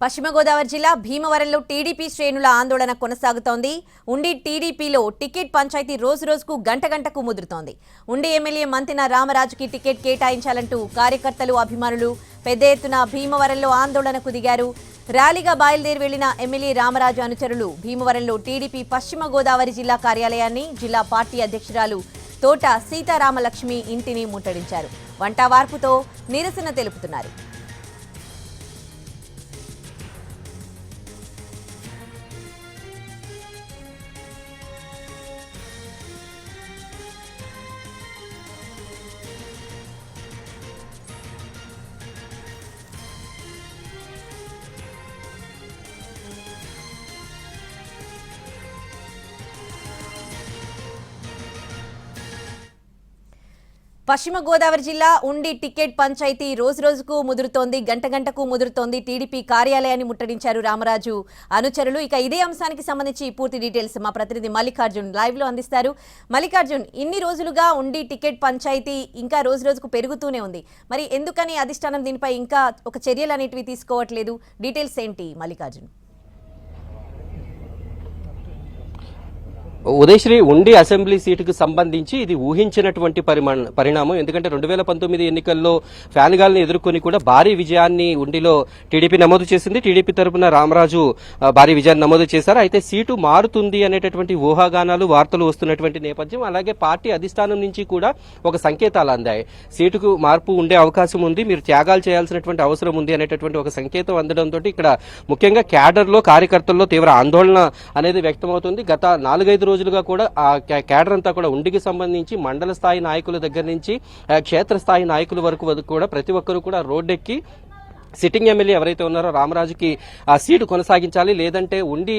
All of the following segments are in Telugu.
పశ్చిమ గోదావరి జిల్లా భీమవరంలో టీడీపీ శ్రేణుల ఆందోళన కొనసాగుతోంది. ఉండి టీడీపీలో టికెట్ పంచాయతీ రోజురోజుకు గంటకు ముదురుతోంది. ఉండి ఎమ్మెల్యే మంతిన రామరాజుకి టికెట్ కేటాయించాలంటూ కార్యకర్తలు, అభిమానులు పెద్ద ఎత్తున భీమవరంలో ఆందోళనకు దిగారు. ర్యాలీగా బయలుదేరి వెళ్లిన ఎమ్మెల్యే రామరాజు అనుచరులు భీమవరంలో టీడీపీ పశ్చిమ గోదావరి జిల్లా కార్యాలయాన్ని, జిల్లా పార్టీ అధ్యక్షురాలు తోట సీతారామలక్ష్మి ఇంటిని ముట్టడించారు. వంటవార్పుతో నిరసన తెలుపుతున్నారు. పశ్చిమ గోదావరి జిల్లా ఉండి టికెట్ పంచాయతీ రోజురోజుకు ముదురుతోంది, గంటకు ముదురుతోంది. టీడీపీ కార్యాలయాన్ని ముట్టడించారు రామరాజు అనుచరులు. ఇక ఇదే అంశానికి సంబంధించి పూర్తి డీటెయిల్స్ మా ప్రతినిధి మల్లికార్జున్ లైవ్ లో అందిస్తారు. మల్లికార్జున్, ఇన్ని రోజులుగా ఉండి టికెట్ పంచాయతీ ఇంకా రోజురోజుకు పెరుగుతూనే ఉంది. మరి ఎందుకని అధిష్టానం దీనిపై ఇంకా ఒక చర్యలు అనేటివి తీసుకోవట్లేదు? డీటెయిల్స్ ఏంటి మల్లికార్జున్? ఉదయశ్రీ, ఉండి అసెంబ్లీ సీటుకు సంబంధించి ఇది ఊహించినటువంటి పరిణామం. ఎందుకంటే 2019 ఎన్నికల్లో ఫ్యాన్గాల్ని ఎదుర్కొని కూడా భారీ విజయాన్ని ఉండిలో టీడీపీ నమోదు చేసింది. టీడీపీ తరఫున రామరాజు భారీ విజయాన్ని నమోదు చేశారు. అయితే సీటు మారుతుంది అనేటటువంటి ఊహాగానాలు, వార్తలు వస్తున్నటువంటి నేపథ్యం, అలాగే పార్టీ అధిష్టానం నుంచి కూడా ఒక సంకేతాలు అందాయి. సీటుకు మార్పు ఉండే అవకాశం ఉంది, మీరు త్యాగాలు చేయాల్సినటువంటి అవసరం ఉంది అనేటటువంటి ఒక సంకేతం అందడంతో ఇక్కడ ముఖ్యంగా క్యాడర్లో, కార్యకర్తల్లో తీవ్ర ఆందోళన అనేది వ్యక్తమవుతుంది. గత 4-5 రోజులుగా కూడా ఆ క్యాడర్ అంతా కూడా ఉండికి సంబంధించి మండల స్థాయి నాయకుల దగ్గర నుంచి క్షేత్రస్థాయి నాయకుల వరకు కూడా ప్రతి ఒక్కరు కూడా రోడ్డెక్కి సిట్టింగ్ ఎమ్మెల్యే ఎవరైతే ఉన్నారో రామరాజుకి ఆ సీటు కొనసాగించాలి, లేదంటే ఉండి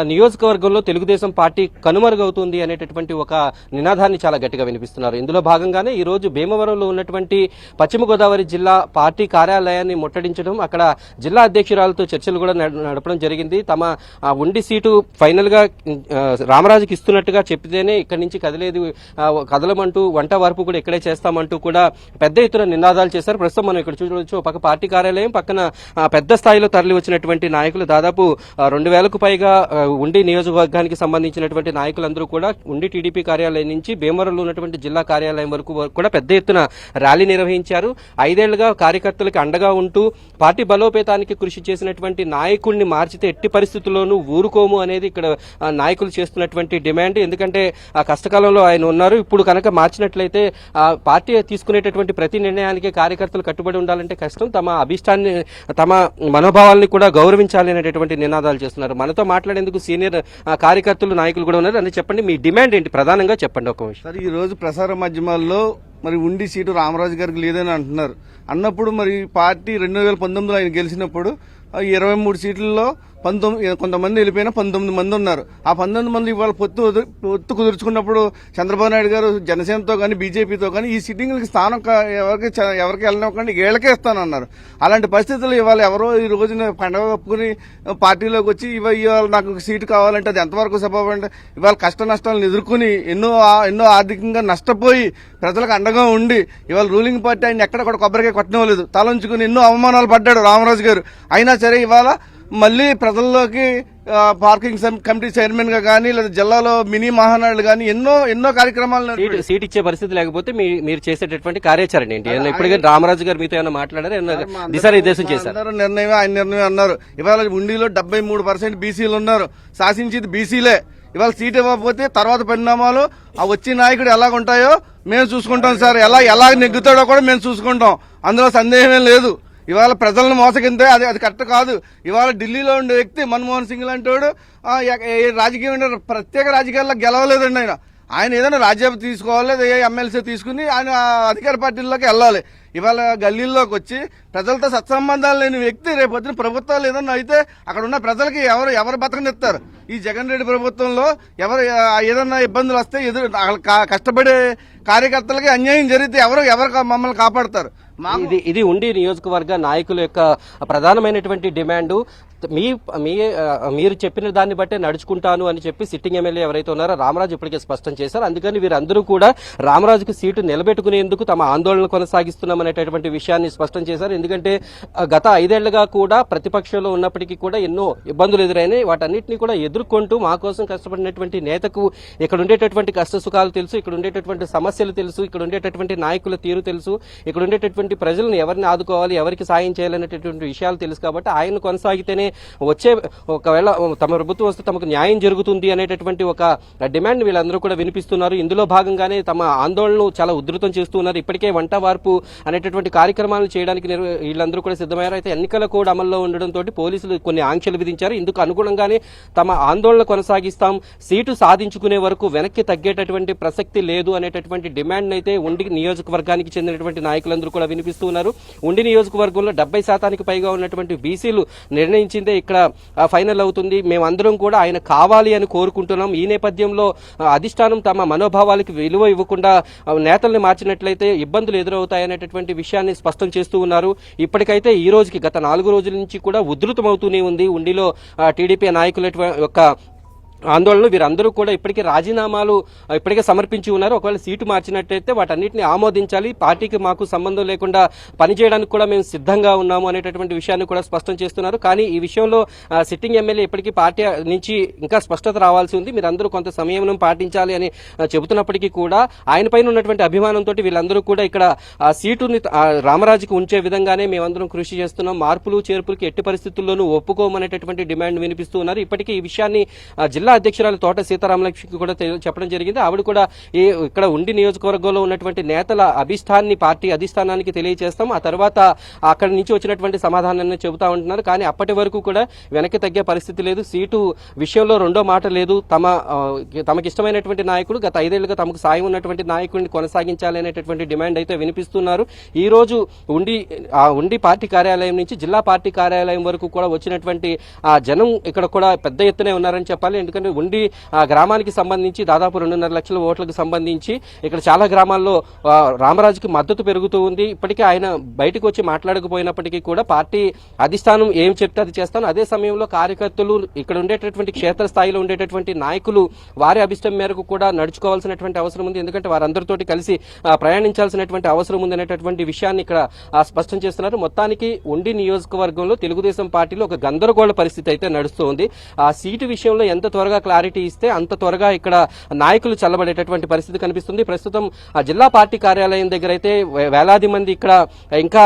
నియోజకవర్గంలో తెలుగుదేశం పార్టీ కనుమరుగవుతుంది అనేటటువంటి ఒక నినాదాన్ని చాలా గట్టిగా వినిపిస్తున్నారు. ఇందులో భాగంగానే ఈ రోజు భీమవరంలో ఉన్నటువంటి పశ్చిమ గోదావరి జిల్లా పార్టీ కార్యాలయాన్ని ముట్టడించడం, అక్కడ జిల్లా అధ్యక్షురాలతో చర్చలు కూడా నడపడం జరిగింది. తమ ఉండి సీటు ఫైనల్ గా రామరాజుకి ఇస్తున్నట్టుగా చెప్తేనే ఇక్కడి నుంచి కదలమంటూ వంట వరపు కూడా ఇక్కడే చేస్తామంటూ కూడా పెద్ద ఎత్తున నినాదాలు చేశారు. ప్రస్తుతం మనం ఇక్కడ చూడవచ్చు, ఒక పార్టీ కార్యాలయం పక్కన పెద్ద స్థాయిలో తరలి వచ్చినటువంటి నాయకులు, దాదాపు 2000కు పైగా ఉండి నియోజకవర్గానికి సంబంధించినటువంటి నాయకులందరూ కూడా ఉండి టీడీపీ కార్యాలయం నుంచి భీమవరంలో ఉన్నటువంటి జిల్లా కార్యాలయం వరకు కూడా పెద్ద ఎత్తున ర్యాలీ నిర్వహించారు. 5 ఏళ్లుగా కార్యకర్తలకు అండగా ఉంటూ పార్టీ బలోపేతానికి కృషి చేసినటువంటి నాయకుడిని మార్చితే ఎట్టి పరిస్థితుల్లోనూ ఊరుకోము అనేది ఇక్కడ నాయకులు చేస్తున్నటువంటి డిమాండ్. ఎందుకంటే ఆ కష్టకాలంలో ఆయన ఉన్నారు, ఇప్పుడు కనుక మార్చినట్లయితే పార్టీ తీసుకునేటటువంటి ప్రతి నిర్ణయానికి కార్యకర్తలు కట్టుబడి ఉండాలంటే కష్టం. తమ అభిష్టాన్ని, తమ మనోభావాలను కూడా గౌరవించాలి అనేటటువంటి నినాదాలు చేస్తున్నారు. మనతో మాట్లాడేందుకు సీనియర్ కార్యకర్తలు, నాయకులు కూడా ఉన్నారు. అని చెప్పండి, మీ డిమాండ్ ఏంటి ప్రధానంగా చెప్పండి ఒక విషయం. సార్, ఈ రోజు ప్రసార మాధ్యమాల్లో మరి ఉండి సీటు రామరాజు గారికి లేదని అంటున్నారు. అన్నప్పుడు మరి పార్టీ 2019లో ఆయన గెలిచినప్పుడు 23 సీట్లలో కొంతమంది వెళ్ళిపోయినా 19 మంది ఉన్నారు. ఆ 19 మంది ఇవాళ పొత్తు కుదుర్చుకున్నప్పుడు చంద్రబాబు నాయుడు గారు జనసేనతో కానీ బీజేపీతో కానీ ఈ సిట్టింగ్లకి స్థానం ఎవరికి వెళ్ళనివ్వకండి, ఏళ్లకే ఇస్తానన్నారు. అలాంటి పరిస్థితుల్లో ఇవాళ ఎవరో ఈ రోజున పండగ కప్పుకుని పార్టీలోకి వచ్చి ఇవాళ నాకు సీటు కావాలంటే అది ఎంతవరకు సబబంటే, ఇవాళ కష్ట నష్టాలను ఎదుర్కొని ఎన్నో ఆర్థికంగా నష్టపోయి ప్రజలకు అండగా ఉండి ఇవాళ రూలింగ్ పార్టీ ఆయన ఎక్కడ కూడా కొబ్బరికాయ కొట్టనివ్వలేదు, తలంచుకుని ఎన్నో అవమానాలు పడ్డాడు రామరాజు గారు. అయినా సరే ఇవాళ మళ్లీ ప్రజల్లోకి పార్కింగ్ కమిటీ చైర్మన్ గా కానీ, లేదా జిల్లాలో మినీ మహానాడులు కానీ ఎన్నో కార్యక్రమాలు. సీట్ ఇచ్చే పరిస్థితి లేకపోతే మీరు చేసేటటువంటి కార్యాచరణ ఏంటి? ఇప్పటికే రామరాజు గారు మీతో ఏమైనా మాట్లాడారు, దిశానిర్దేశం చేశారు? ఆయన నిర్ణయం అన్నారు. ఇవాళ ఉండిలో 73% బీసీలు ఉన్నారు, శాసించేది బీసీలే. ఇవాళ సీట్ ఇవ్వకపోతే తర్వాత పరిణామాలు ఆ వచ్చే నాయకుడు ఎలాగుంటాయో మేము చూసుకుంటాం సార్. ఎలా నెగ్గుతాడో కూడా మేము చూసుకుంటాం, అందులో సందేహమే లేదు. ఇవాళ ప్రజలను మోసగిందే అది కరెక్ట్ కాదు. ఇవాళ ఢిల్లీలో ఉండే వ్యక్తి మన్మోహన్ సింగ్ లాంటి వాడు ప్రత్యేక రాజకీయాల్లో గెలవలేదండి. ఆయన ఏదైనా రాజ్యసభ తీసుకోవాలి, లేదా ఎమ్మెల్సీ తీసుకుని ఆయన అధికార పార్టీల్లోకి వెళ్ళాలి. ఇవాళ గల్లీల్లోకి వచ్చి ప్రజలతో సత్సంబంధాలు లేని వ్యక్తి రేపొద్దున ప్రభుత్వాలు ఏదన్నా అయితే అక్కడ ఉన్న ప్రజలకి ఎవరు బతకనిస్తారు? ఈ జగన్ రెడ్డి ప్రభుత్వంలో ఏదన్నా ఇబ్బందులు వస్తే కష్టపడే కార్యకర్తలకి అన్యాయం జరిగితే ఎవరు మమ్మల్ని కాపాడతారు? ఇది ఉండి నియోజకవర్గ నాయకుల యొక్క ప్రధానమైనటువంటి డిమాండ్. మీరు చెప్పిన దాన్ని బట్టే నడుచుకుంటాను అని చెప్పి సిట్టింగ్ ఎమ్మెల్యే ఎవరైతే ఉన్నారో రామరాజు ఇప్పటికే స్పష్టం చేశారు. అందుకని వీరందరూ కూడా రామరాజుకు సీటు నిలబెట్టుకునేందుకు తమ ఆందోళన కొనసాగిస్తున్నామనేటటువంటి విషయాన్ని స్పష్టం చేశారు. ఎందుకంటే గత 5 ఏళ్లుగా కూడా ప్రతిపక్షంలో ఉన్నప్పటికీ కూడా ఎన్నో ఇబ్బందులు ఎదురైనాయి. వాటన్నిటిని కూడా ఎదుర్కొంటూ మా కోసం కష్టపడినటువంటి నేతకు ఇక్కడ ఉండేటటువంటి కష్ట సుఖాలు తెలుసు, ఇక్కడ ఉండేటటువంటి సమస్యలు తెలుసు, ఇక్కడ ఉండేటటువంటి నాయకుల తీరు తెలుసు, ఇక్కడ ఉండేటటువంటి ప్రజలను ఎవరిని ఆదుకోవాలి, ఎవరికి సాయం చేయాలనేటటువంటి విషయాలు తెలుసు. కాబట్టి ఆయన కొనసాగితేనే వచ్చే ఒకవేళ తమ ప్రభుత్వం వస్తే తమకు న్యాయం జరుగుతుంది అనేటటువంటి ఒక డిమాండ్ వీళ్ళందరూ కూడా వినిపిస్తున్నారు. ఇందులో భాగంగానే తమ ఆందోళనను చాలా ఉధృతం చేస్తున్నారు. ఇప్పటికే వంట వార్పు అనేటటువంటి కార్యక్రమాలు చేయడానికి వీళ్ళందరూ కూడా సిద్ధమయ్యారు. అయితే ఎన్నికల కోడ్ అమల్లో ఉండడంతో పోలీసులు కొన్ని ఆంక్షలు విధించారు. ఇందుకు అనుగుణంగానే తమ ఆందోళన కొనసాగిస్తాం, సీటు సాధించుకునే వరకు వెనక్కి తగ్గేటటువంటి ప్రసక్తి లేదు అనేటటువంటి డిమాండ్ అయితే ఉండి నియోజకవర్గానికి చెందినటువంటి నాయకులందరూ కూడా వినిపిస్తూ ఉన్నారు. ఉండి నియోజకవర్గంలో 70% పైగా ఉన్నటువంటి బీసీలు నిర్ణయించిందే ఇక్కడ ఫైనల్ అవుతుంది. మేమందరం కూడా ఆయన కావాలి అని కోరుకుంటున్నాం. ఈ నేపథ్యంలో అధిష్టానం తమ మనోభావాలకు విలువ ఇవ్వకుండా నేతల్ని మార్చినట్లయితే ఇబ్బందులు ఎదురవుతాయనేటటువంటి విషయాన్ని స్పష్టం చేస్తూ ఉన్నారు. ఇప్పటికైతే ఈ రోజుకి గత 4 రోజుల నుంచి కూడా ఉధృతమవుతూనే ఉంది ఉండిలో టీడీపీ నాయకుల యొక్క ఆందోళనలు. వీరందరూ కూడా ఇప్పటికే రాజీనామాలు ఇప్పటికే సమర్పించి ఉన్నారు. ఒకవేళ సీటు మార్చినట్టయితే వాటన్నిటిని ఆమోదించాలి, పార్టీకి మాకు సంబంధం లేకుండా పనిచేయడానికి కూడా మేము సిద్ధంగా ఉన్నాము అనేటటువంటి విషయాన్ని కూడా స్పష్టం చేస్తున్నారు. కానీ ఈ విషయంలో సిట్టింగ్ ఎమ్మెల్యే ఇప్పటికీ పార్టీ నుంచి ఇంకా స్పష్టత రావాల్సి ఉంది. మీరందరూ కొంత సమయం పాటించాలి అని చెబుతున్నప్పటికీ కూడా ఆయన పైన ఉన్నటువంటి అభిమానంతో వీళ్ళందరూ కూడా ఇక్కడ సీటుని రామరాజుకి ఉంచే విధంగానే మేమందరం కృషి చేస్తున్నాం. మార్పులు చేర్పులకి ఎట్టి పరిస్థితుల్లోనూ ఒప్పుకోమనేటటువంటి డిమాండ్ వినిపిస్తూ ఉన్నారు. ఇప్పటికీ ఈ విషయాన్ని జిల్లా అధ్యక్షురాలు తోట సీతారామలక్ష్మికి కూడా చెప్పడం జరిగింది. ఆవిడ కూడా ఇక్కడ ఉండి నియోజకవర్గంలో ఉన్నటువంటి నేతల అభిష్టాన్ని పార్టీ అధిష్టానానికి తెలియజేస్తాం, ఆ తర్వాత అక్కడి నుంచి వచ్చినటువంటి సమాధానాన్ని చెబుతా ఉంటున్నారు. కానీ అప్పటి వరకు కూడా వెనక్కి తగ్గే పరిస్థితి లేదు. సీటు విషయంలో రెండో మాట లేదు. తమకి ఇష్టమైనటువంటి నాయకుడు గత 5 ఏళ్లుగా తమకు సాయం ఉన్నటువంటి నాయకుడిని కొనసాగించాలి అనేటటువంటి డిమాండ్ అయితే వినిపిస్తున్నారు. ఈ రోజు ఉండి పార్టీ కార్యాలయం నుంచి జిల్లా పార్టీ కార్యాలయం వరకు కూడా వచ్చినటువంటి జనం ఇక్కడ కూడా పెద్ద ఎత్తునే ఉన్నారని చెప్పాలి. ఎందుకంటే ఉండి గ్రామానికి సంబంధించి దాదాపు 2.5 లక్షల ఓట్లకు సంబంధించి ఇక్కడ చాలా గ్రామాల్లో రామరాజుకి మద్దతు పెరుగుతూ ఉంది. ఇప్పటికే ఆయన బయటకు వచ్చి మాట్లాడకపోయినప్పటికీ కూడా పార్టీ అధిష్టానం ఏం చెప్తే అది చేస్తాను. అదే సమయంలో కార్యకర్తలు ఇక్కడ ఉండేటటువంటి క్షేత్రస్థాయిలో ఉండేటటువంటి నాయకులు వారి అభిష్టం మేరకు కూడా నడుచుకోవాల్సినటువంటి అవసరం ఉంది. ఎందుకంటే వారందరితోటి కలిసి ప్రయాణించాల్సినటువంటి అవసరం ఉంది అనేటటువంటి విషయాన్ని ఇక్కడ స్పష్టం చేస్తున్నారు. మొత్తానికి ఉండి నియోజకవర్గంలో తెలుగుదేశం పార్టీలో ఒక గందరగోళ పరిస్థితి అయితే నడుస్తుంది. ఆ సీటు విషయంలో ఎంత త్వరగా క్లారిటీ ఇస్తే అంత త్వరగా ఇక్కడ నాయకులు చల్లబడేటటువంటి పరిస్థితి కనిపిస్తుంది. ప్రస్తుతం జిల్లా పార్టీ కార్యాలయం దగ్గర అయితే వేలాది మంది ఇక్కడ ఇంకా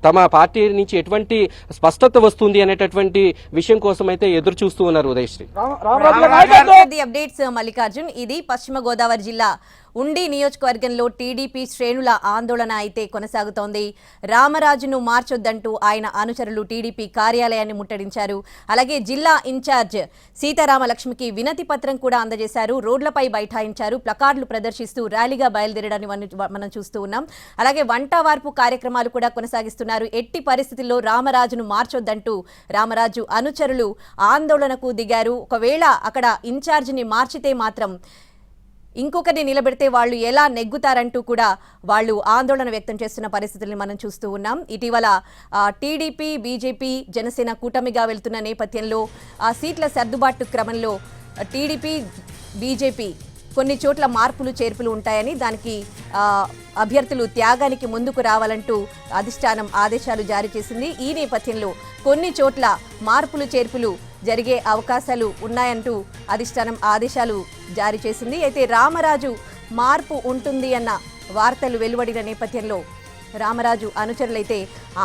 తమ పార్టీ నుంచి ఎటువంటి స్పష్టత వస్తుంది అనేటటువంటి విషయం కోసం అయితే ఎదురు చూస్తూ ఉన్నారు. ఉదయశ్రీ అప్డేట్స్ మల్లికార్జున్. ఇది పశ్చిమ గోదావరి జిల్లా ఉండి నియోజకవర్గంలో టీడీపీ శ్రేణుల ఆందోళన అయితే కొనసాగుతోంది. రామరాజును మార్చొద్దంటూ ఆయన అనుచరులు టీడీపీ కార్యాలయాన్ని ముట్టడించారు. అలాగే జిల్లా ఇన్ఛార్జ్ సీతారామలక్ష్మికి వినతి పత్రం కూడా అందజేశారు. రోడ్లపై బైఠాయించారు. ప్లకార్డులు ప్రదర్శిస్తూ ర్యాలీగా బయలుదేరడాన్ని మనం చూస్తూ ఉన్నాం. అలాగే వంట వార్పు కార్యక్రమాలు కూడా కొనసాగిస్తున్నారు. ఎట్టి పరిస్థితుల్లో రామరాజును మార్చొద్దంటూ రామరాజు అనుచరులు ఆందోళనకు దిగారు. ఒకవేళ అక్కడ ఇన్ఛార్జిని మార్చితే మాత్రం ఇంకొకరిని నిలబెడితే వాళ్ళు ఎలా నెగ్గుతారంటూ కూడా వాళ్ళు ఆందోళన వ్యక్తం చేస్తున్న పరిస్థితుల్ని మనం చూస్తూ ఉన్నాం. ఇటీవల టీడీపీ, బీజేపీ, జనసేన కూటమిగా వెళ్తున్న నేపథ్యంలో ఆ సీట్ల సర్దుబాటు క్రమంలో టీడీపీ, బీజేపీ కొన్ని చోట్ల మార్పులు చేర్పులు ఉంటాయని, దానికి అభ్యర్థులు త్యాగానికి ముందుకు రావాలంటూ అధిష్టానం ఆదేశాలు జారీ చేసింది. ఈ నేపథ్యంలో కొన్ని చోట్ల మార్పులు చేర్పులు జరిగే అవకాశాలు ఉన్నాయంటూ అధిష్టానం ఆదేశాలు జారీ చేసింది. అయితే రామరాజు మార్పు ఉంటుంది అన్న వార్తలు వెలువడిన నేపథ్యంలో రామరాజు అనుచరులైతే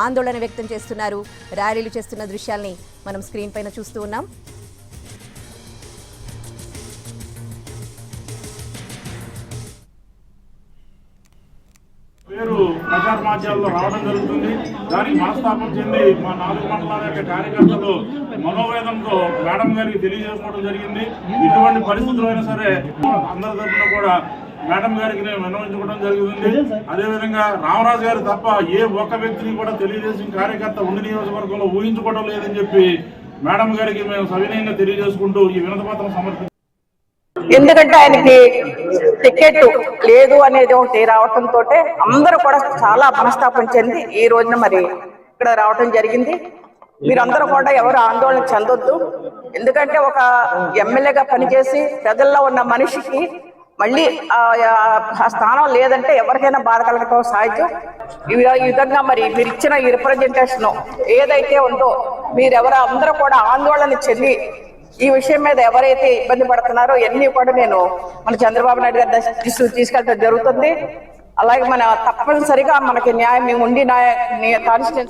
ఆందోళన వ్యక్తం చేస్తున్నారు. ర్యాలీలు చేస్తున్న దృశ్యాల్ని మనం స్క్రీన్ పైన చూస్తూ ఉన్నాం. పేరు ప్రచార మాధ్యాల్లో రావడం జరుగుతుంది. దానికి మనస్తాపం చెంది మా 4 మండలాల యొక్క కార్యకర్తలు మనోవేదంతో మేడం గారికి తెలియజేసుకోవడం జరిగింది. ఇటువంటి పరిస్థితులు అయినా సరే అందరి తరఫున కూడా మేడం గారికి నేను విన్నవించుకోవడం జరుగుతుంది. అదేవిధంగా రామరాజు గారు తప్ప ఏ ఒక్క వ్యక్తిని కూడా తెలుగుదేశం కార్యకర్త ఉండి నియోజకవర్గంలో ఊహించుకోవడం లేదని చెప్పి మేడం గారికి మేము సవినయంగా తెలియజేసుకుంటూ ఈ వినతి పత్రం సమర్పించాం. ఎందుకంటే ఆయనకి టికెట్ లేదు అనేది ఒకటి రావటంతో అందరూ కూడా చాలా మనస్తాపం చెంది ఈ రోజున మరి ఇక్కడ రావటం జరిగింది. మీరందరూ కూడా ఎవరు ఆందోళన చెందొద్దు. ఎందుకంటే ఒక ఎమ్మెల్యేగా పనిచేసి ప్రజల్లో ఉన్న మనిషికి మళ్ళీ ఆ స్థానం లేదంటే ఎవరికైనా బాధ కలగటం సహజం. ఈ విధంగా మరి మీరు ఇచ్చిన ఈ రిప్రజెంటేషన్ ఏదైతే ఉందో మీరెవరు అందరూ కూడా ఆందోళన చెంది ఈ విషయం మీద ఎవరైతే ఇబ్బంది పడుతున్నారో ఇవన్నీ కూడా నేను మన చంద్రబాబు నాయుడు గారి దృష్టికి తీసుకెళ్ళడం జరుగుతుంది. అలాగే మన తప్పనిసరిగా మనకి న్యాయం మేము ఉండి కాన్స్టిట్యూన్సీ